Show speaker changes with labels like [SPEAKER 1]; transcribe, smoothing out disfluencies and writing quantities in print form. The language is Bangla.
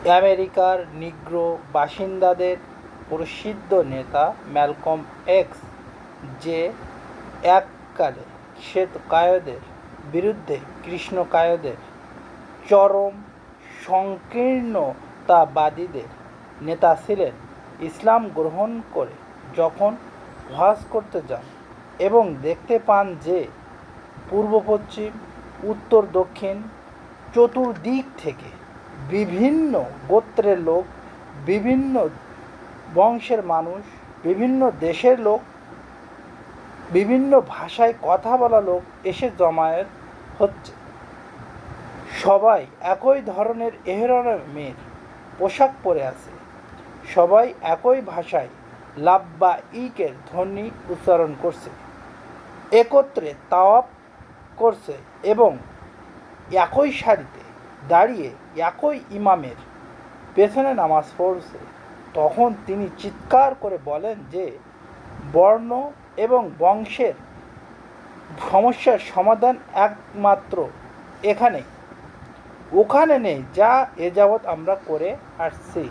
[SPEAKER 1] আমেরিকার নিগ্রো বাসিন্দাদের প্রসিদ্ধ নেতা ম্যালকম এক্স, যে এককালে শ্বেত কায়দের বিরুদ্ধে কৃষ্ণ কায়দের চরম সংকীর্ণতাবাদীদের নেতা ছিলেন, ইসলাম গ্রহণ করে যখন হজ করতে যান এবং দেখতে পান যে পূর্ব পশ্চিম, উত্তর দক্ষিণ চতুর্দিক থেকে বিভিন্ন গোত্রের লোক, বিভিন্ন বংশের মানুষ, বিভিন্ন দেশের লোক, বিভিন্ন ভাষায় কথা বলা লোক এসে জমায়েত হচ্ছে। সবাই একই ধরনের এহরামের পোশাক পরে আছে, সবাই একই ভাষায় লাব্বাইকের ধ্বনি উচ্চারণ করছে, একত্রে তাওয়াফ করছে এবং একই সারিতে দাঁড়িয়ে একই ইমামের পেছনে নামাজ পড়ছে। তখন তিনি চিৎকার করে বলেন যে বর্ণ এবং বংশের সমস্যার সমাধান একমাত্র এখানেই, ওখানে নেই, যা এ যাবৎ আমরা করে আসছি।